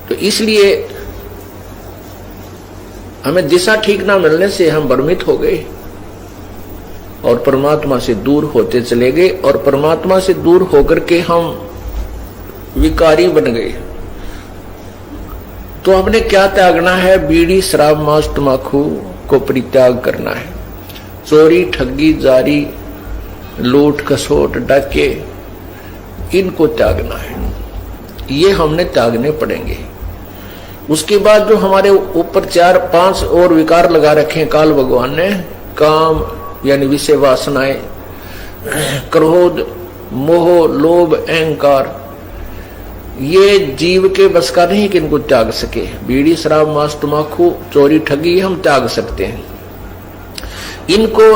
तो इसलिए हमें दिशा ठीक ना मिलने से हम भ्रमित हो गए और परमात्मा से दूर होते चले गए, और परमात्मा से दूर होकर के हम विकारी बन गए। तो हमने क्या त्यागना है? बीड़ी, शराब, मांस, तंबाकू को परित्याग करना है। चोरी, ठगी, जारी, लूट, खसोट, डाके, इनको त्यागना है। ये हमने त्यागने पड़ेंगे। उसके बाद जो हमारे ऊपर 4-5 और विकार लगा रखे हैं काल भगवान ने, काम यानी विषय वासनाएं, क्रोध, मोह, लोभ, अहंकार, ये जीव के बस का नहीं कि इनको त्याग सके। बीड़ी, शराब, मांस, तंबाकू, चोरी, ठगी हम त्याग सकते हैं। इनको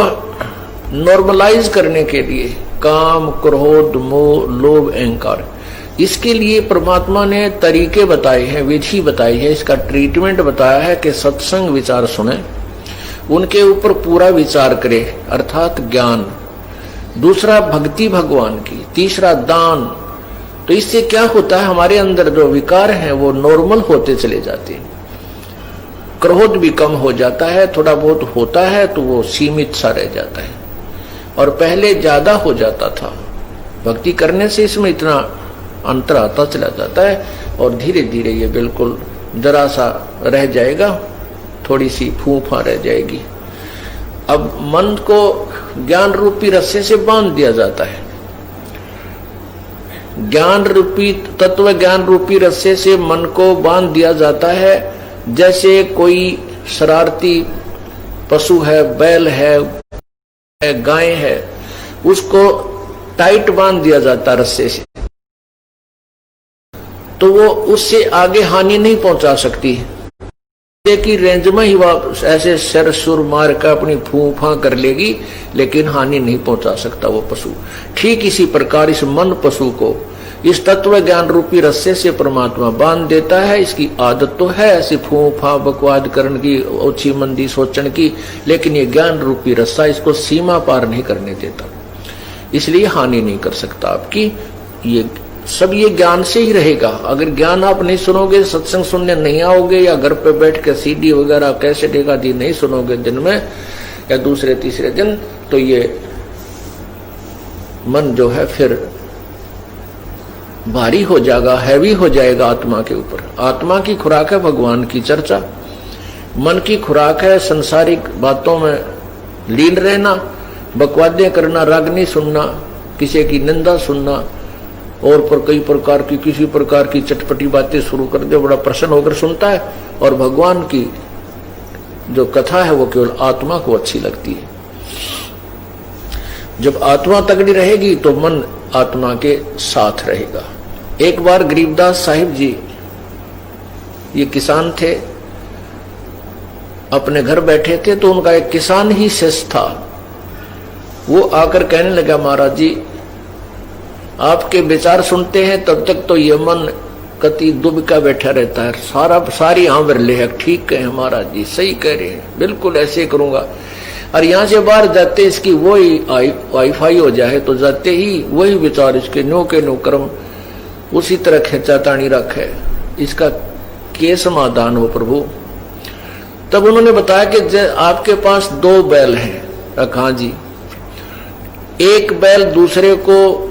नॉर्मलाइज करने के लिए काम, क्रोध, मोह, लोभ, अहंकार, इसके लिए परमात्मा ने तरीके बताए हैं, विधि बताई है, इसका ट्रीटमेंट बताया है कि सत्संग विचार सुने, उनके ऊपर पूरा विचार करे, अर्थात ज्ञान। दूसरा भक्ति भगवान की, तीसरा दान। तो इससे क्या होता है? हमारे अंदर जो विकार हैं वो नॉर्मल होते चले जाते हैं। क्रोध भी कम हो जाता है, थोड़ा बहुत होता है तो वो सीमित सा रह जाता है, और पहले ज्यादा हो जाता था। भक्ति करने से इसमें इतना अंतर आता चला जाता है, और धीरे धीरे ये बिल्कुल जरा सा रह जाएगा, थोड़ी सी फूफा रह जाएगी। अब मन को ज्ञान रूपी रस्से से बांध दिया जाता है। ज्ञान रूपी तत्व, ज्ञान रूपी रस्से से मन को बांध दिया जाता है। जैसे कोई शरारती पशु है, बैल है, गाय है, उसको टाइट बांध दिया जाता रस्से से, तो वो उससे आगे हानि नहीं पहुंचा सकती। की रेंज में ही वह ऐसे सर सुर मार कर अपनी फूफा कर लेगी, लेकिन हानि नहीं पहुंचा सकता वो पशु। ठीक इसी प्रकार इस मन पशु को इस तत्व ज्ञान रूपी रस्से से परमात्मा बांध देता है। इसकी आदत तो है ऐसी फूफा बकवाद करने की, ओछी मंदी सोचने की, लेकिन ये ज्ञान रूपी रस्सा इसको सीमा पार नहीं करने देता, इसलिए हानि नहीं कर सकता आपकी। ये सब ये ज्ञान से ही रहेगा। अगर ज्ञान आप नहीं सुनोगे, सत्संग सुनने नहीं आओगे, या घर पे बैठ के सीडी वगैरह कैसे देगा दी नहीं सुनोगे दिन में या दूसरे तीसरे दिन, तो ये मन जो है फिर भारी हो जाएगा, हैवी हो जाएगा आत्मा के ऊपर। आत्मा की खुराक है भगवान की चर्चा, मन की खुराक है संसारिक बातों में लीन रहना, बकवादें करना, राग नहीं सुनना, किसी की निंदा सुनना, और पर कई प्रकार की किसी प्रकार की चटपटी बातें शुरू कर दे, बड़ा प्रसन्न होकर सुनता है। और भगवान की जो कथा है वो केवल आत्मा को अच्छी लगती है। जब आत्मा तगड़ी रहेगी तो मन आत्मा के साथ रहेगा। एक बार गरीबदास साहिब जी, ये किसान थे, अपने घर बैठे थे, तो उनका एक किसान ही शिष्य था। वो आकर कहने लगा, महाराज जी आपके विचार सुनते हैं तब तक तो ये मन कति दुबका बैठा रहता है, सारी आंवर ले है। ठीक है महाराज जी, सही कह रहे हैं, बिल्कुल ऐसे करूंगा। और यहाँ से बाहर जाते इसकी वही वाईफाई हो जाए तो जाते ही वही विचार इसके नो के नो कर्म उसी तरह खेचातानी रखे, इसका के समाधान हो प्रभु। तब उन्होंने बताया कि आपके पास 2 बैल हैं। हाँ जी। एक बैल दूसरे को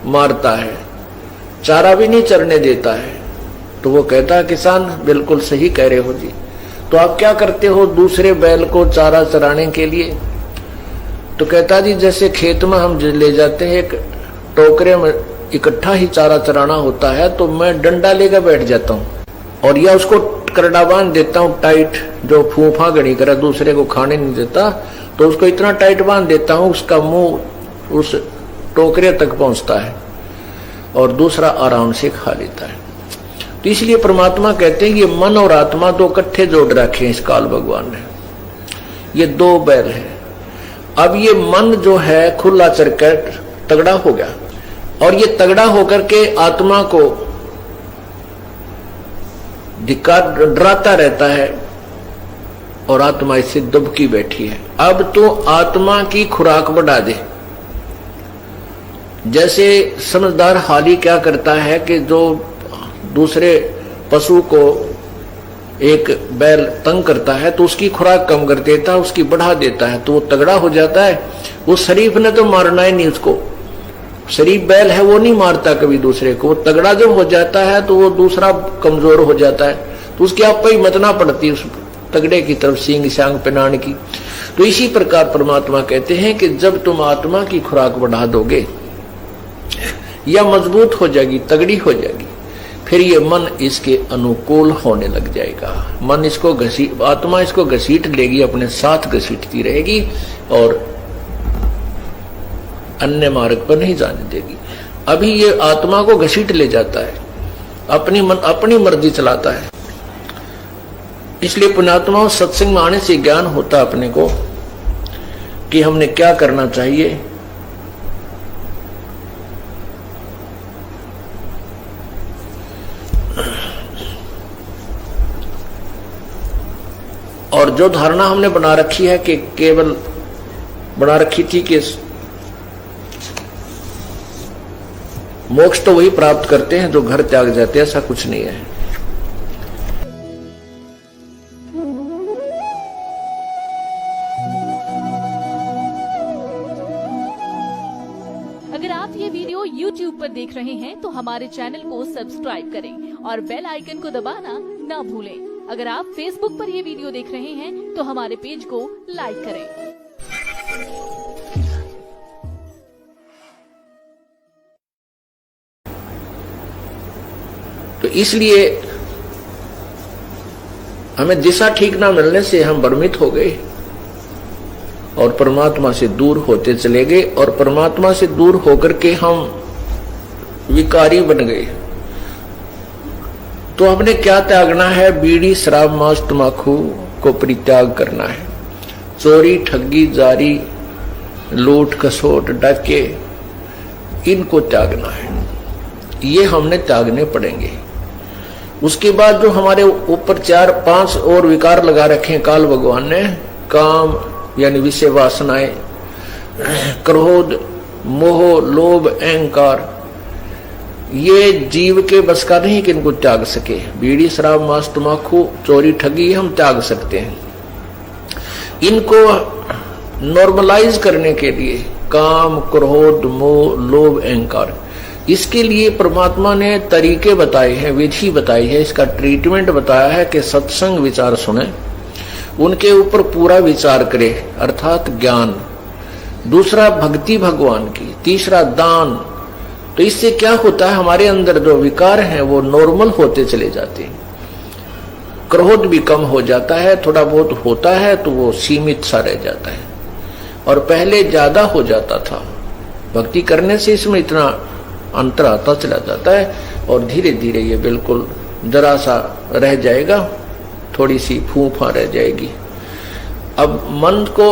मारता है, चारा भी नहीं चरने देता है। तो वो कहता है, किसान बिल्कुल सही कह रहे हो जी, तो आप क्या करते हो दूसरे बैल को चारा चराने के लिए? तो कहता जी जैसे खेत में हम ले जाते हैं, एक टोकरे में इकट्ठा ही चारा चराना होता है, तो मैं डंडा लेकर बैठ जाता हूँ और या उसको करड़ा बांध देता हूँ टाइट, जो फूफा गड़ी करे दूसरे को खाने नहीं देता, तो उसको इतना टाइट बांध देता हूँ उसका मुंह उस टोकरे तक पहुंचता है और दूसरा आराम से खा लेता है। तो इसलिए परमात्मा कहते हैं कि मन और आत्मा 2 इकट्ठे जोड़ रखे हैं इस काल भगवान ने, ये 2 बैल है। अब ये मन जो है खुला चरकर तगड़ा हो गया, और ये तगड़ा होकर के आत्मा को डराता रहता है, और आत्मा इससे दबकी बैठी है। अब तो आत्मा की खुराक बढ़ा दे। जैसे समझदार हाली क्या करता है कि जो दूसरे पशु को एक बैल तंग करता है तो उसकी खुराक कम कर देता है, उसकी बढ़ा देता है, तो वो तगड़ा हो जाता है। उस शरीफ ने तो मारना ही नहीं उसको, शरीफ बैल है वो नहीं मारता कभी दूसरे को। वो तगड़ा जब हो जाता है तो वो दूसरा कमजोर हो जाता है, तो उसकी आप ही मतना पड़ती उस तगड़े की तरफ, सींग सांग पिनाण की। तो इसी प्रकार परमात्मा कहते हैं कि जब तुम आत्मा की खुराक बढ़ा दोगे या मजबूत हो जाएगी, तगड़ी हो जाएगी, फिर ये मन इसके अनुकूल होने लग जाएगा। मन इसको आत्मा इसको घसीट लेगी, अपने साथ घसीटती रहेगी और अन्य मार्ग पर नहीं जाने देगी। अभी ये आत्मा को घसीट ले जाता है, अपनी मर्जी चलाता है। इसलिए पुण्यात्माओं, सत्संग में आने से ज्ञान होता अपने को कि हमने क्या करना चाहिए। और जो धारणा हमने बना रखी है कि केवल बना रखी थी कि मोक्ष तो वही प्राप्त करते हैं जो घर त्याग जाते हैं, ऐसा कुछ नहीं है। अगर आप ये वीडियो YouTube पर देख रहे हैं तो हमारे चैनल को सब्सक्राइब करें और बेल आइकन को दबाना ना भूलें। अगर आप Facebook पर ये वीडियो देख रहे हैं तो हमारे पेज को लाइक करें। तो इसलिए हमें दिशा ठीक ना मिलने से हम भ्रमित हो गए और परमात्मा से दूर होते चले गए, और परमात्मा से दूर होकर के हम विकारी बन गए। तो हमने क्या त्यागना है? बीड़ी, शराब, मांस, तम्बाकू को परित्याग करना है। चोरी, ठगी, जारी, लूट, खसोट, डाके, इनको त्यागना है। ये हमने त्यागने पड़ेंगे। उसके बाद जो हमारे ऊपर 4-5 और विकार लगा रखे हैं काल भगवान ने, काम यानी विषय वासनाएं, क्रोध, मोह, लोभ, अहंकार, ये जीव के बस का नहीं कि इनको त्याग सके। बीड़ी, शराब, मांस, तम्बाकू, चोरी, ठगी हम त्याग सकते हैं। इनको नॉर्मलाइज करने के लिए काम, क्रोध, मोह, लोभ, अहंकार, इसके लिए परमात्मा ने तरीके बताए हैं, विधि बताई है, इसका ट्रीटमेंट बताया है कि सत्संग विचार सुने, उनके ऊपर पूरा विचार करे, अर्थात ज्ञान। दूसरा भक्ति भगवान की, तीसरा दान। तो इससे क्या होता है? हमारे अंदर जो विकार हैं वो नॉर्मल होते चले जाते हैं। क्रोध भी कम हो जाता है, थोड़ा बहुत होता है तो वो सीमित सा रह जाता है, और पहले ज्यादा हो जाता था। भक्ति करने से इसमें इतना अंतर आता चला जाता है, और धीरे धीरे ये बिल्कुल जरा सा रह जाएगा, थोड़ी सी फूफा रह जाएगी। अब मन को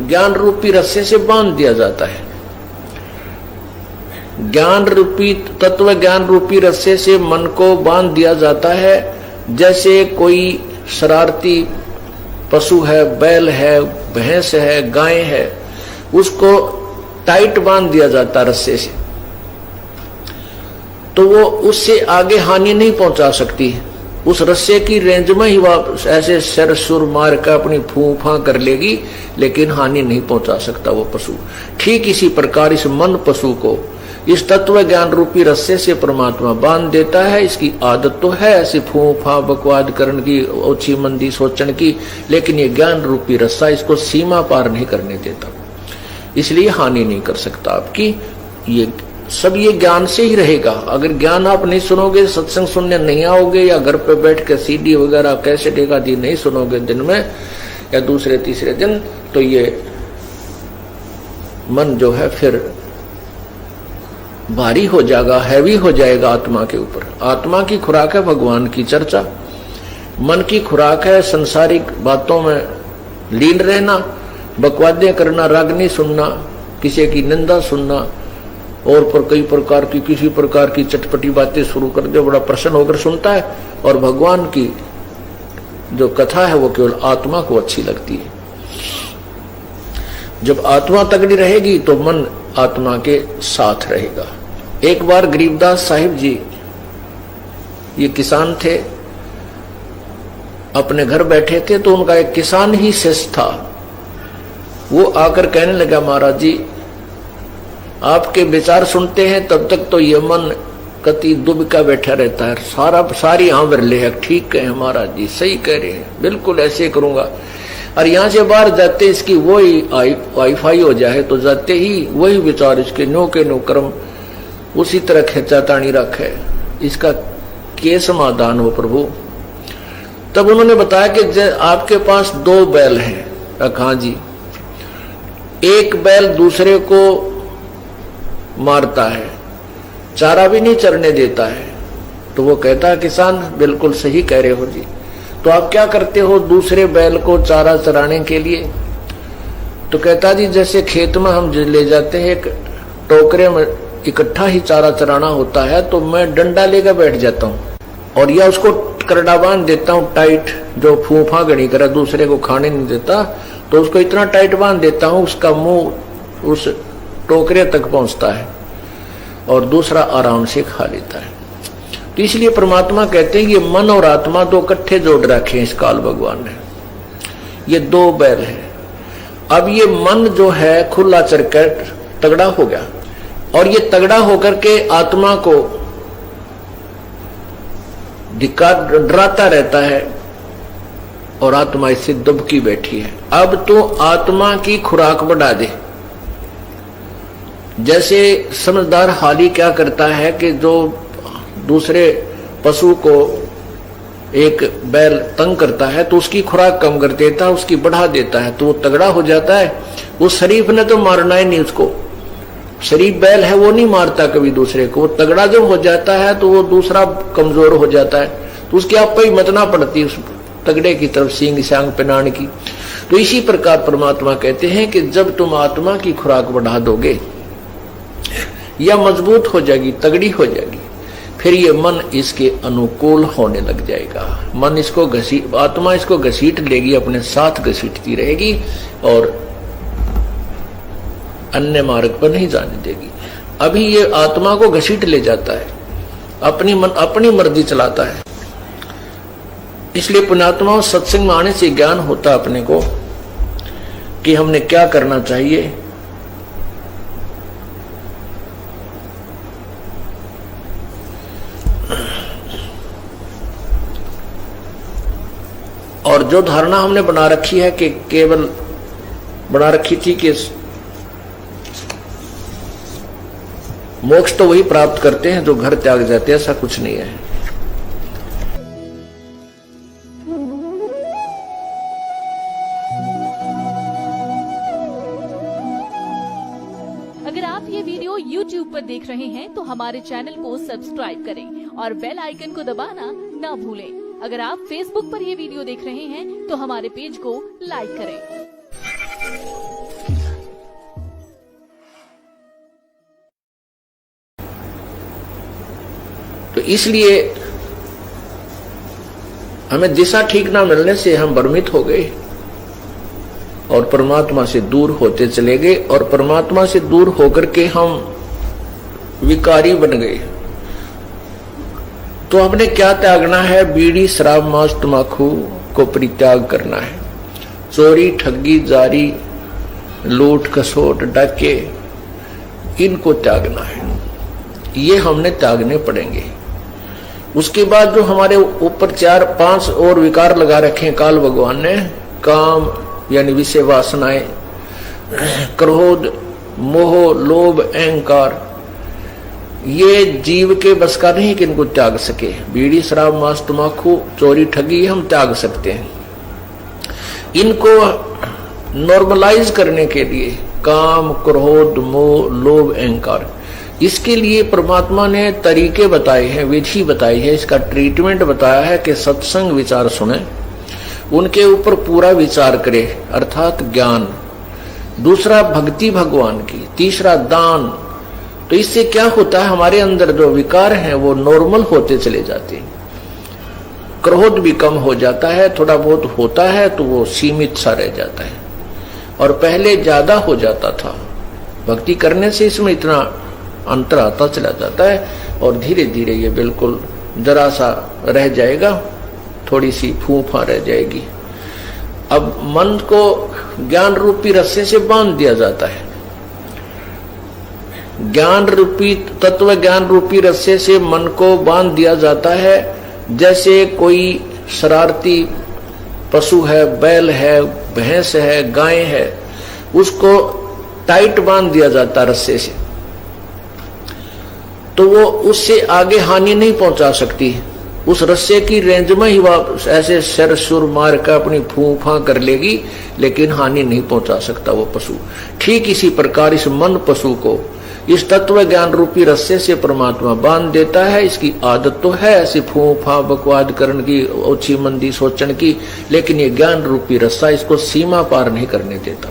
ज्ञान रूपी रस्से से बांध दिया जाता है। ज्ञान रूपी तत्व, ज्ञान रूपी रस्से से मन को बांध दिया जाता है। जैसे कोई शरारती पशु है, बैल है, भैंस है, गाय है, उसको टाइट बांध दिया जाता रस्से से, तो वो उससे आगे हानि नहीं पहुंचा सकती। उस रस्से की रेंज में ही वह ऐसे सर सुर मार कर अपनी फूफा कर लेगी, लेकिन हानि नहीं पहुंचा सकता वो पशु। ठीक इसी प्रकार इस मन पशु को इस तत्व ज्ञान रूपी रस्से से परमात्मा बांध देता है। इसकी आदत तो है ऐसी फूफा बकवाद करने की, ओछी मंदी सोचने की, लेकिन ये ज्ञान रूपी रस्सा इसको सीमा पार नहीं करने देता, इसलिए हानि नहीं कर सकता आपकी। ये सब ये ज्ञान से ही रहेगा। अगर ज्ञान आप नहीं सुनोगे, सत्संग सुनने नहीं आओगे, या घर पे बैठ के सीडी वगैरह कैसे देगा दी नहीं सुनोगे दिन में या दूसरे तीसरे दिन, तो ये मन जो है फिर भारी हो जाएगा, हैवी हो जाएगा आत्मा के ऊपर। आत्मा की खुराक है भगवान की चर्चा, मन की खुराक है संसारिक बातों में लीन रहना, बकवादें करना, राग नहीं सुनना, किसी की निंदा सुनना, और पर कई प्रकार की किसी प्रकार की चटपटी बातें शुरू कर दे, बड़ा प्रसन्न होकर सुनता है। और भगवान की जो कथा है वो केवल आत्मा को अच्छी लगती है। जब आत्मा तगड़ी रहेगी तो मन आत्मा के साथ रहेगा। एक बार गरीबदास साहिब जी ये किसान थे, अपने घर बैठे थे, तो उनका एक किसान ही शिष्य था। वो आकर कहने लगा, महाराज जी आपके विचार सुनते हैं तब तक तो ये मन कति दुबका बैठा रहता है, सारी आंवर है। ठीक है महाराज जी, सही कह रहे हैं, बिल्कुल ऐसे करूंगा। और यहाँ से बाहर जाते इसकी वही वाईफाई हो जाए तो जाते ही वही विचार इसके नो के नो कर्म उसी तरह खेचा तानी रखे, इसका के समाधान हो प्रभु। तब उन्होंने बताया कि आपके पास 2 बैल हैं। हाँ जी, एक बैल दूसरे को मारता है, चारा भी नहीं चरने देता है। तो वो कहता है, किसान बिल्कुल सही कह रहे हो जी, तो आप क्या करते हो दूसरे बैल को चारा चराने के लिए? तो कहता जी जैसे खेत में हम ले जाते हैं, एक टोकरे में इकट्ठा ही चारा चराना होता है, तो मैं डंडा लेकर बैठ जाता हूँ और या उसको करड़ा बांध देता हूँ टाइट, जो फूफा गणी करे दूसरे को खाने नहीं देता, तो उसको इतना टाइट बांध देता हूँ उसका मुंह उस टोकरे तक पहुंचता है और दूसरा आराम से खा लेता है। तो इसलिए परमात्मा कहते हैं ये मन और आत्मा 2 इकट्ठे जोड़ रखे हैं इस काल भगवान ने। ये 2 बैल है। अब ये मन जो है खुला चरकर तगड़ा हो गया और ये तगड़ा होकर के आत्मा को डराता रहता है और आत्मा इससे दुबकी बैठी है। अब तो आत्मा की खुराक बढ़ा दे। जैसे समझदार हाली क्या करता है कि जो दूसरे पशु को एक बैल तंग करता है तो उसकी खुराक कम कर देता है, उसकी बढ़ा देता है, तो वो तगड़ा हो जाता है। उस शरीफ ने तो मारना ही नहीं उसको, शरीफ बैल है वो नहीं मारता कभी दूसरे को। वो तगड़ा जब हो जाता है तो वो दूसरा कमजोर हो जाता है, तो उसकी आप ही मतना पड़ती उस तगड़े की तरफ सींग सांग पिनाण की। तो इसी प्रकार परमात्मा कहते हैं कि जब तुम आत्मा की खुराक बढ़ा दोगे या मजबूत हो जाएगी, तगड़ी हो जाएगी, फिर ये मन इसके अनुकूल होने लग जाएगा। मन इसको आत्मा इसको घसीट लेगी, अपने साथ घसीटती रहेगी और अन्य मार्ग पर नहीं जाने देगी। अभी ये आत्मा को घसीट ले जाता है, अपनी मर्जी चलाता है। इसलिए पुण्यात्मा सत्संग में आने से ज्ञान होता अपने को कि हमने क्या करना चाहिए। और जो धारणा हमने बना रखी है कि केवल बना रखी थी कि मोक्ष तो वही प्राप्त करते हैं जो घर त्याग जाते हैं, ऐसा कुछ नहीं है। अगर आप ये वीडियो YouTube पर देख रहे हैं तो हमारे चैनल को सब्सक्राइब करें और बेल आइकन को दबाना ना भूलें। अगर आप Facebook पर ये वीडियो देख रहे हैं तो हमारे पेज को लाइक करें। तो इसलिए हमें दिशा ठीक ना मिलने से हम भ्रमित हो गए और परमात्मा से दूर होते चले गए, और परमात्मा से दूर होकर के हम विकारी बन गए। तो हमने क्या त्यागना है? बीड़ी शराब मांस तंबाकू को परित्याग करना है। चोरी ठगी जारी लूट खसोट डाके इनको त्यागना है, ये हमने त्यागने पड़ेंगे। उसके बाद जो हमारे ऊपर 4-5 और विकार लगा रखे हैं काल भगवान ने, काम यानी विषय वासनाएं, क्रोध, मोह, लोभ, अहंकार, ये जीव के बस का नहीं कि इनको त्याग सके। बीड़ी शराब मांस तंबाकू चोरी ठगी हम त्याग सकते हैं। इनको नॉर्मलाइज करने के लिए काम, क्रोध, मोह, लोभ, अहंकार, इसके लिए परमात्मा ने तरीके बताए हैं, विधि बताई है, इसका ट्रीटमेंट बताया है कि सत्संग विचार सुने, उनके ऊपर पूरा विचार करे अर्थात ज्ञान। दूसरा भक्ति भगवान की, तीसरा दान। तो इससे क्या होता है? हमारे अंदर जो विकार हैं वो नॉर्मल होते चले जाते हैं। क्रोध भी कम हो जाता है, थोड़ा बहुत होता है तो वो सीमित सा रह जाता है, और पहले ज्यादा हो जाता था। भक्ति करने से इसमें इतना अंतर आता चला जाता है और धीरे धीरे ये बिल्कुल जरा सा रह जाएगा, थोड़ी सी फूफा रह जाएगी। अब मन को ज्ञान रूपी रस्से से बांध दिया जाता है। ज्ञान रूपी तत्व ज्ञान रूपी रस्से से मन को बांध दिया जाता है। जैसे कोई शरारती पशु है, बैल है, भैंस है, गाय है, उसको टाइट बांध दिया जाता रस्से से, तो वो उससे आगे हानि नहीं पहुंचा सकती। उस रस्से की रेंज में ही वह ऐसे सर सुर मार कर अपनी फूफा कर लेगी, लेकिन हानि नहीं पहुंचा सकता वो पशु। ठीक इसी प्रकार इस मन पशु को इस तत्व ज्ञान रूपी रस्से से परमात्मा बांध देता है। इसकी आदत तो है ऐसी फूफा बकवाद करने की, ओछी मंदी सोचने की, लेकिन ये ज्ञान रूपी रस्सा इसको सीमा पार नहीं करने देता,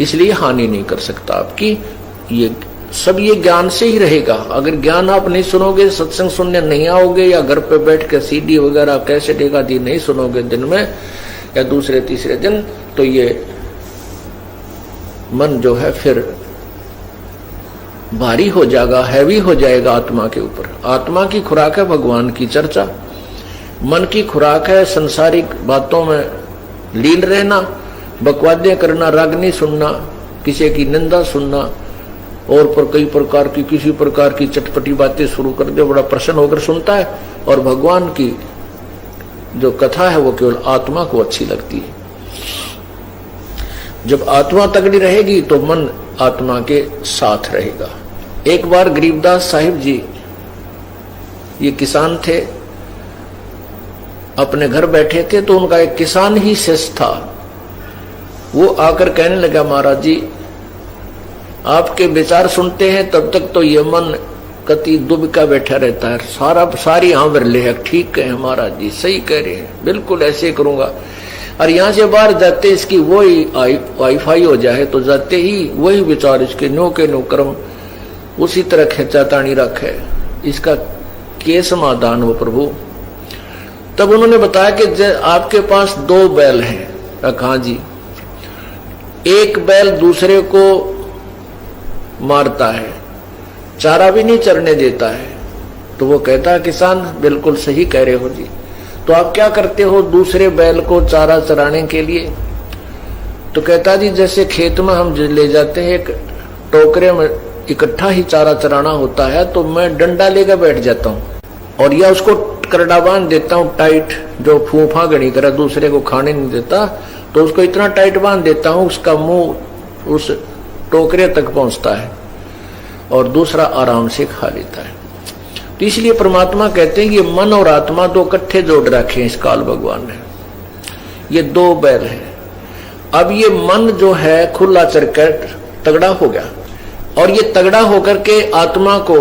इसलिए हानि नहीं कर सकता आपकी। ये सब ये ज्ञान से ही रहेगा। अगर ज्ञान आप नहीं सुनोगे, सत्संग सुनने नहीं आओगे, या घर पे बैठ के सीडी वगैरह कैसे देगा दी नहीं सुनोगे दिन में या दूसरे तीसरे दिन, तो ये मन जो है फिर भारी हो जाएगा, हैवी हो जाएगा आत्मा के ऊपर। आत्मा की खुराक है भगवान की चर्चा, मन की खुराक है संसारिक बातों में लीन रहना, बकवादें करना, रागनी सुनना, किसी की निंदा सुनना, और पर कई प्रकार की किसी प्रकार की चटपटी बातें शुरू कर दे, बड़ा प्रसन्न होकर सुनता है। और भगवान की जो कथा है वो केवल आत्मा को अच्छी लगती है। जब आत्मा तगड़ी रहेगी तो मन आत्मा के साथ रहेगा। एक बार गरीबदास साहिब जी, ये किसान थे, अपने घर बैठे थे, तो उनका एक किसान ही शिष्य था। वो आकर कहने लगा, महाराज जी आपके विचार सुनते हैं तब तक तो ये मन कति दुबका बैठा रहता है, सारी यहाँ बिरले है। ठीक है महाराज जी, सही कह रहे हैं, बिल्कुल ऐसे करूंगा। और यहाँ से बाहर जाते इसकी वही वाईफाई हो जाए, तो जाते ही वही विचार इसके नो के नो कर्म उसी तरह खेचा तानी रखे, इसका के समाधान हो प्रभु। तब उन्होंने बताया कि आपके पास 2 बैल हैं। कहा जी, एक बैल दूसरे को मारता है, चारा भी नहीं चरने देता है। तो वो कहता है, किसान बिल्कुल सही कह रहे हो जी, तो आप क्या करते हो दूसरे बैल को चारा चराने के लिए? तो कहता जी, जैसे खेत में हम ले जाते हैं, एक टोकरे में इकट्ठा ही चारा चराना होता है, तो मैं डंडा लेकर बैठ जाता हूँ और या उसको करड़ा बांध देता हूँ टाइट, जो फूफा गणी करे दूसरे को खाने नहीं देता, तो उसको इतना टाइट बांध देता हूँ उसका मुंह उस टोकरे तक पहुंचता है और दूसरा आराम से खा लेता है। तो इसलिए परमात्मा कहते हैं कि मन और आत्मा 2 इकट्ठे जोड़ रखे हैं इस काल भगवान ने। ये 2 बैल है। अब ये मन जो है खुला चरकर तगड़ा हो गया, और ये तगड़ा होकर के आत्मा को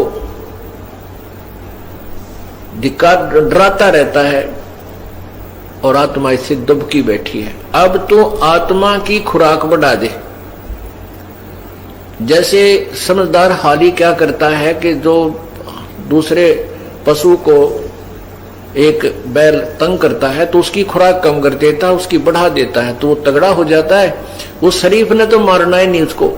डराता रहता है, और आत्मा इससे दुबकी बैठी है। अब तो आत्मा की खुराक बढ़ा दे। जैसे समझदार हाली क्या करता है कि जो दूसरे पशु को एक बैल तंग करता है तो उसकी खुराक कम कर देता है, उसकी बढ़ा देता है, तो वो तगड़ा हो जाता है। उस शरीफ ने तो मारना ही नहीं उसको,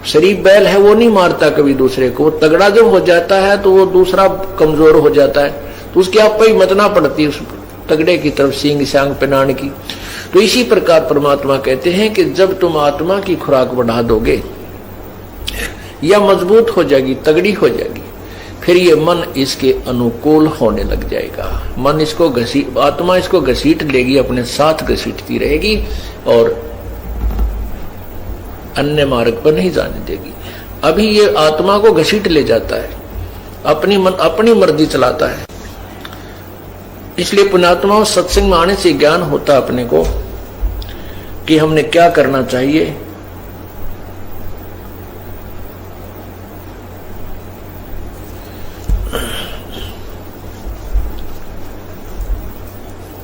शरीफ बैल है वो नहीं मारता कभी दूसरे को। वो तगड़ा जब हो जाता है तो वो दूसरा कमजोर हो जाता है, तो उसकी आप पे मत ना पड़ती उस तगड़े की तरफ सींग सांग पिनान की। तो इसी प्रकार परमात्मा कहते हैं कि जब तुम आत्मा की खुराक बढ़ा दोगे या मजबूत हो जाएगी, तगड़ी हो जाएगी, फिर ये मन इसके अनुकूल होने लग जाएगा। मन इसको आत्मा इसको घसीट लेगी, अपने साथ घसीटती रहेगी और अन्य मार्ग पर नहीं जाने देगी। अभी ये आत्मा को घसीट ले जाता है, अपनी मर्जी चलाता है। इसलिए पुण्यात्मा सत्संग में आने से ज्ञान होता अपने को कि हमने क्या करना चाहिए।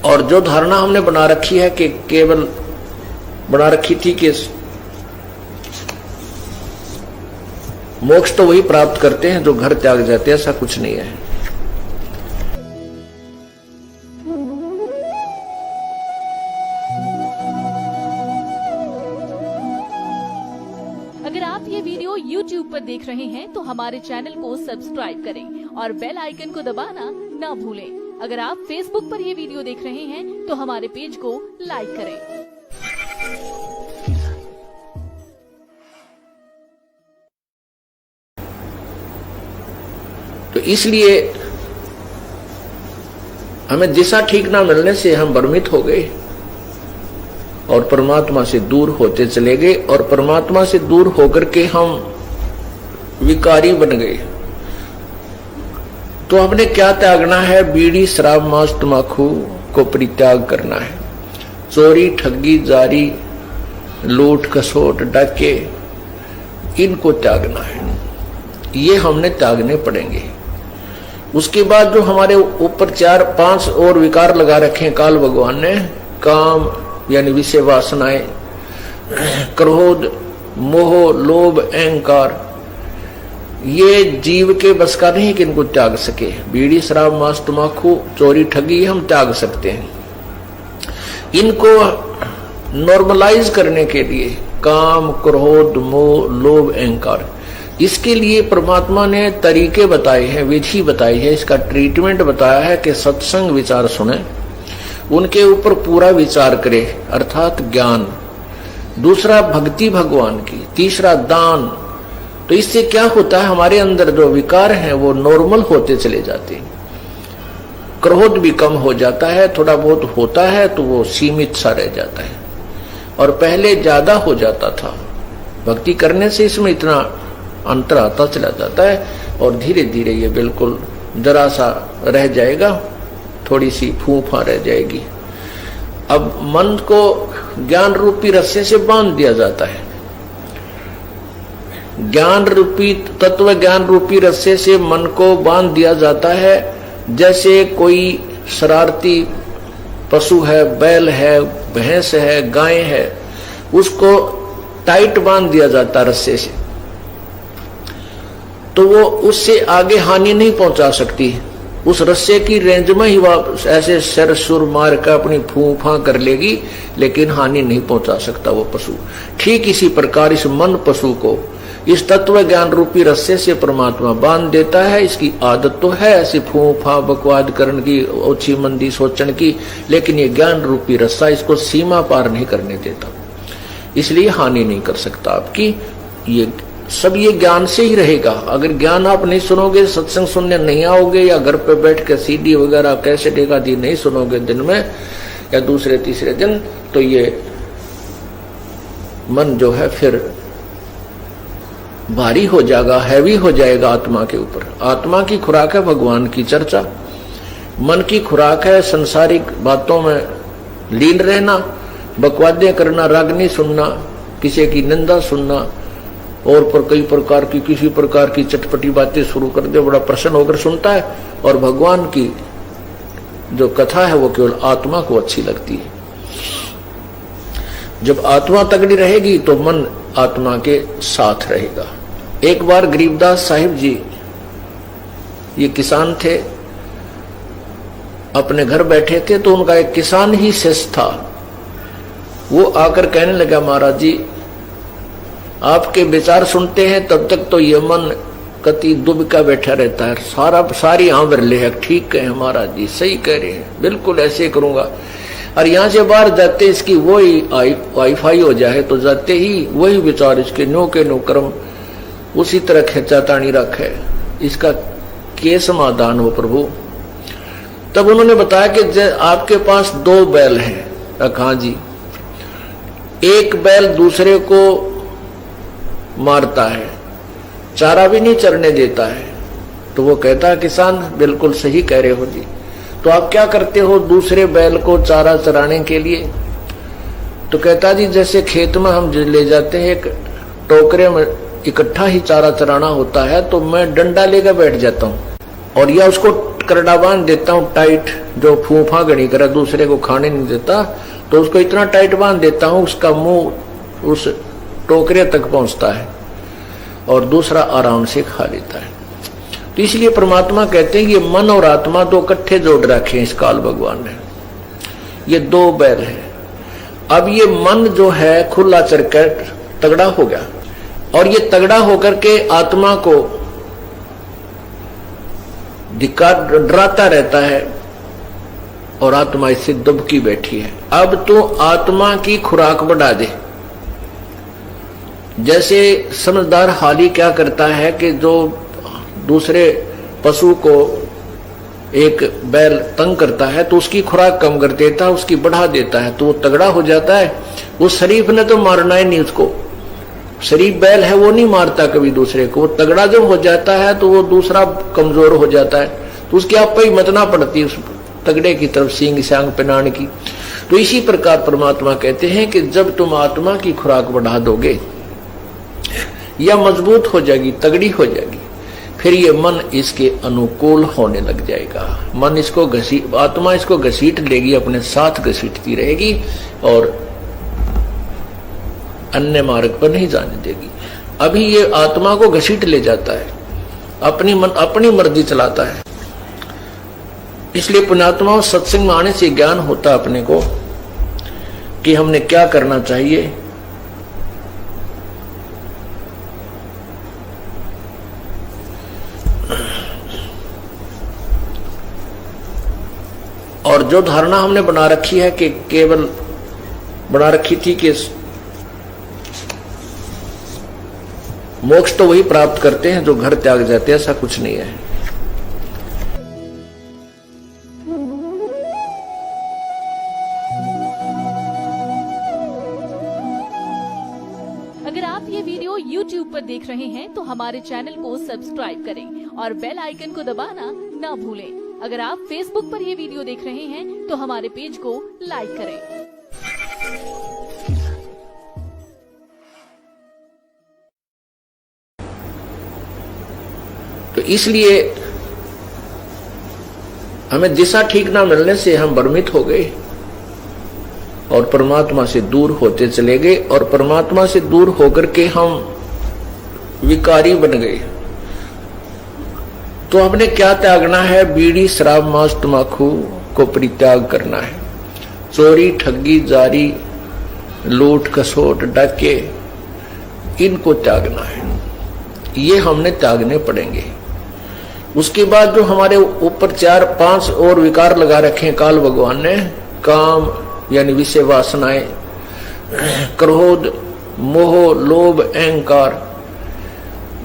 और जो धारणा हमने बना रखी है कि केवल बना रखी थी कि मोक्ष तो वही प्राप्त करते हैं जो घर त्याग जाते हैं, ऐसा कुछ नहीं है। अगर आप ये वीडियो YouTube पर देख रहे हैं तो हमारे चैनल को सब्सक्राइब करें और बेल आइकन को दबाना ना भूलें। अगर आप फेसबुक पर ये वीडियो देख रहे हैं तो हमारे पेज को लाइक करें। तो इसलिए हमें दिशा ठीक ना मिलने से हम भ्रमित हो गए और परमात्मा से दूर होते चले गए, और परमात्मा से दूर होकर के हम विकारी बन गए। तो हमने क्या त्यागना है? बीड़ी, शराब, मांस, तंबाकू को परित्याग करना है। चोरी, ठगी, जारी, लूट, खसोट, डाके, इनको त्यागना है। ये हमने त्यागने पड़ेंगे। उसके बाद जो हमारे ऊपर 4-5 और विकार लगा रखे हैं काल भगवान ने, काम यानी विषय वासनाएं, क्रोध, मोह, लोभ, अहंकार, ये जीव के बस का नहीं कि इनको त्याग सके। बीड़ी, शराब, मांस, तंबाकू, चोरी, ठगी हम त्याग सकते हैं। इनको नॉर्मलाइज करने के लिए काम, क्रोध, मोह, लोभ, अहंकार, इसके लिए परमात्मा ने तरीके बताए हैं, विधि बताई है, इसका ट्रीटमेंट बताया है कि सत्संग विचार सुने, उनके ऊपर पूरा विचार करे, अर्थात ज्ञान। दूसरा भक्ति भगवान की, तीसरा दान। तो इससे क्या होता है? हमारे अंदर जो विकार हैं वो नॉर्मल होते चले जाते हैं। क्रोध भी कम हो जाता है, थोड़ा बहुत होता है तो वो सीमित सा रह जाता है, और पहले ज्यादा हो जाता था। भक्ति करने से इसमें इतना अंतर आता चला जाता है, और धीरे धीरे ये बिल्कुल जरा सा रह जाएगा, थोड़ी सी फूफा रह जाएगी। अब मन को ज्ञान रूपी रस्से से बांध दिया जाता है। ज्ञान रूपी, तत्व ज्ञान रूपी रस्से से मन को बांध दिया जाता है। जैसे कोई शरारती पशु है, बैल है, भैंस है, गाय है, उसको टाइट बांध दिया जाता रस्से से, तो वो उससे आगे हानि नहीं पहुंचा सकती। उस रस्से की रेंज में ही वह ऐसे सर सुर मार कर अपनी फूफा कर लेगी, लेकिन हानि नहीं पहुंचा सकता वो पशु। ठीक इसी प्रकार इस मन पशु को इस तत्व ज्ञान रूपी रस्से से परमात्मा बांध देता है। इसकी आदत तो है ऐसी फूफा बकवाद करने की, ओछी मंदी सोचने की, लेकिन ये ज्ञान रूपी रस्सा इसको सीमा पार नहीं करने देता, इसलिए हानि नहीं कर सकता आपकी। ये सब ये ज्ञान से ही रहेगा। अगर ज्ञान आप नहीं सुनोगे, सत्संग सुनने नहीं आओगे, या घर पे बैठ के सीडी वगैरह कैसे देगा दी नहीं सुनोगे दिन में या दूसरे तीसरे दिन, तो ये मन जो है फिर भारी हो जाएगा, हैवी हो जाएगा आत्मा के ऊपर। आत्मा की खुराक है भगवान की चर्चा, मन की खुराक है संसारिक बातों में लीन रहना, बकवादें करना, रागनी सुनना, किसी की निंदा सुनना, और पर कई प्रकार की किसी प्रकार की चटपटी बातें शुरू कर दे, बड़ा प्रसन्न होकर सुनता है। और भगवान की जो कथा है वो केवल आत्मा को अच्छी लगती है। जब आत्मा तगड़ी रहेगी तो मन आत्मा के साथ रहेगा। एक बार गरीबदास साहिब जी, ये किसान थे, अपने घर बैठे थे, तो उनका एक किसान ही शिष्य था। वो आकर कहने लगा, महाराज जी आपके विचार सुनते हैं तब तक तो ये मन कति दुबका बैठा रहता है, सारी आंवर ले है। ठीक है महाराज जी, सही कह रहे हैं, बिल्कुल ऐसे करूंगा। और यहाँ से बाहर जाते इसकी वही वाईफाई हो जाए, तो जाते ही वही विचार इसके नो के नो कर्म उसी तरह खेचा तानी रखे, इसका के समाधान हो प्रभु। तब उन्होंने बताया कि आपके पास 2 बैल हैं। हाँ जी। एक बैल दूसरे को मारता है, चारा भी नहीं चरने देता है। तो वो कहता है, किसान बिल्कुल सही कह रहे हो जी, तो आप क्या करते हो दूसरे बैल को चारा चराने के लिए? तो कहता जी जैसे खेत में हम ले जाते हैं, एक टोकरे में इकट्ठा ही चारा चराना होता है, तो मैं डंडा लेकर बैठ जाता हूँ और या उसको करड़ा बांध देता हूँ टाइट, जो फूफा गणी करे दूसरे को खाने नहीं देता, तो उसको इतना टाइट बांध देता हूँ उसका मुंह उस टोकरे तक पहुंचता है और दूसरा आराम से खा लेता है। तो इसलिए परमात्मा कहते हैं ये मन और आत्मा 2 इकट्ठे जोड़ रखे हैं इस काल भगवान ने। ये 2 बैल है। अब ये मन जो है खुला चरकर तगड़ा हो गया, और ये तगड़ा होकर के आत्मा को डराता रहता है और आत्मा इससे दुबकी बैठी है। अब तो आत्मा की खुराक बढ़ा दे। जैसे समझदार हाली क्या करता है कि जो दूसरे पशु को एक बैल तंग करता है तो उसकी खुराक कम कर देता है, उसकी बढ़ा देता है, तो वो तगड़ा हो जाता है। उस शरीफ ने तो मारना ही नहीं उसको, शरीफ बैल है वो नहीं मारता कभी दूसरे को। वो तगड़ा जब हो जाता है तो वो दूसरा कमजोर हो जाता है, तो उसकी आप पे ही मतना पड़ती है उस तगड़े की तरफ सींग सांग पिनाण की। तो इसी प्रकार परमात्मा कहते हैं कि जब तुम आत्मा की खुराक बढ़ा दोगे या मजबूत हो जाएगी, तगड़ी हो जाएगी, फिर ये मन इसके अनुकूल होने लग जाएगा। मन इसको आत्मा इसको घसीट लेगी, अपने साथ घसीटती रहेगी और अन्य मार्ग पर नहीं जाने देगी। अभी ये आत्मा को घसीट ले जाता है, अपनी मर्जी चलाता है। इसलिए पुण्यात्माओं, सत्संग में आने से ज्ञान होता अपने को कि हमने क्या करना चाहिए। और जो धारणा हमने बना रखी है कि केवल बना रखी थी कि मोक्ष तो वही प्राप्त करते हैं जो घर त्याग जाते हैं, ऐसा कुछ नहीं है। अगर आप ये वीडियो YouTube पर देख रहे हैं तो हमारे चैनल को सब्सक्राइब करें और बेल आइकन को दबाना ना भूलें। अगर आप Facebook पर ये वीडियो देख रहे हैं तो हमारे पेज को लाइक करें। तो इसलिए हमें दिशा ठीक ना मिलने से हम भ्रमित हो गए और परमात्मा से दूर होते चले गए, और परमात्मा से दूर होकर के हम विकारी बन गए। तो हमने क्या त्यागना है? बीड़ी, शराब, मांस, तंबाकू को परित्याग करना है। चोरी, ठगी, जारी, लूट, खसोट, डाके, इनको त्यागना है। ये हमने त्यागने पड़ेंगे। उसके बाद जो हमारे ऊपर 4-5 और विकार लगा रखे हैं काल भगवान ने, काम यानी विषय वासनाएं, क्रोध, मोह, लोभ, अहंकार,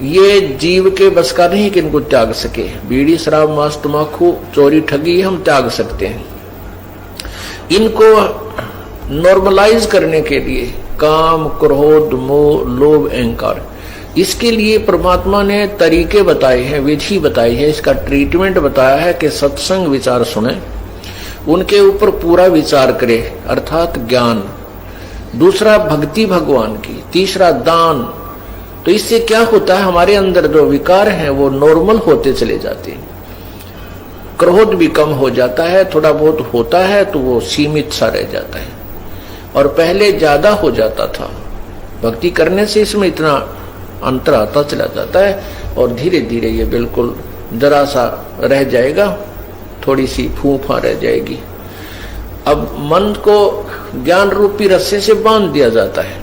ये जीव के बस का नहीं कि इनको त्याग सके। बीड़ी, शराब, मांस, तंबाकू, चोरी, ठगी हम त्याग सकते हैं। इनको नॉर्मलाइज करने के लिए काम, क्रोध, मोह, लोभ, अहंकार, इसके लिए परमात्मा ने तरीके बताए हैं, विधि बताई है, इसका ट्रीटमेंट बताया है कि सत्संग विचार सुने, उनके ऊपर पूरा विचार करे, अर्थात ज्ञान। दूसरा भक्ति भगवान की, तीसरा दान। तो इससे क्या होता है? हमारे अंदर जो विकार हैं वो नॉर्मल होते चले जाते हैं। क्रोध भी कम हो जाता है, थोड़ा बहुत होता है तो वो सीमित सा रह जाता है, और पहले ज्यादा हो जाता था। भक्ति करने से इसमें इतना अंतर आता चला जाता है, और धीरे धीरे ये बिल्कुल जरा सा रह जाएगा, थोड़ी सी फूफा रह जाएगी। अब मन को ज्ञान रूपी रस्से से बांध दिया जाता है।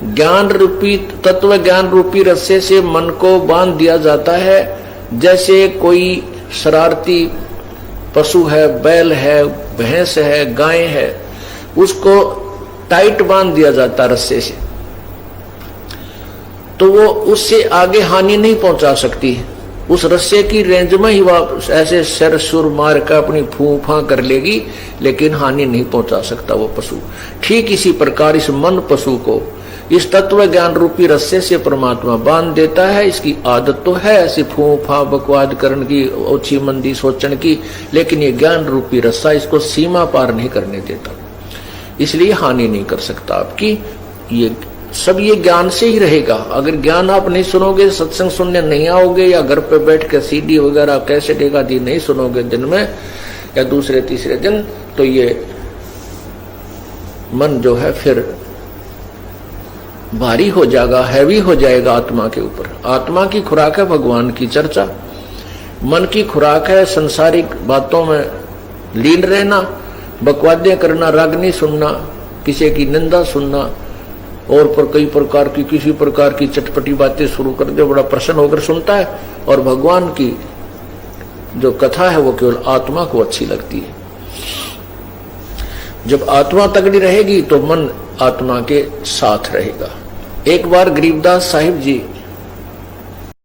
ज्ञान रूपी तत्व ज्ञान रूपी रस्से से मन को बांध दिया जाता है। जैसे कोई शरारती पशु है, बैल है, भैंस है, गाय है, उसको टाइट बांध दिया जाता रस्से से, तो वो उससे आगे हानि नहीं पहुंचा सकती। उस रस्से की रेंज में ही वह ऐसे सर सुर मार कर अपनी फूफा कर लेगी, लेकिन हानि नहीं पहुंचा सकता वो पशु। ठीक इसी प्रकार इस मन पशु को इस तत्व ज्ञान रूपी रस्से से परमात्मा बांध देता है। इसकी आदत तो है ऐसी फूफा बकवाद करने की, ओछी मंदी सोचने की, लेकिन ये ज्ञान रूपी रस्सा इसको सीमा पार नहीं करने देता, इसलिए हानि नहीं कर सकता आपकी। ये सब ये ज्ञान से ही रहेगा। अगर ज्ञान आप नहीं सुनोगे, सत्संग सुनने नहीं आओगे, या घर पे बैठ के सीडी वगैरह कैसेट एक आदि नहीं सुनोगे दिन में या दूसरे तीसरे दिन, तो ये मन जो है फिर भारी हो जाएगा, हैवी हो जाएगा आत्मा के ऊपर। आत्मा की खुराक है भगवान की चर्चा, मन की खुराक है संसारिक बातों में लीन रहना, बकवादें करना, राग नहीं सुनना, किसी की निंदा सुनना, और पर कई प्रकार की किसी प्रकार की चटपटी बातें शुरू कर दे, बड़ा प्रसन्न होकर सुनता है। और भगवान की जो कथा है वो केवल आत्मा को अच्छी लगती है। जब आत्मा तगड़ी रहेगी तो मन आत्मा के साथ रहेगा। एक बार गरीबदास साहिब जी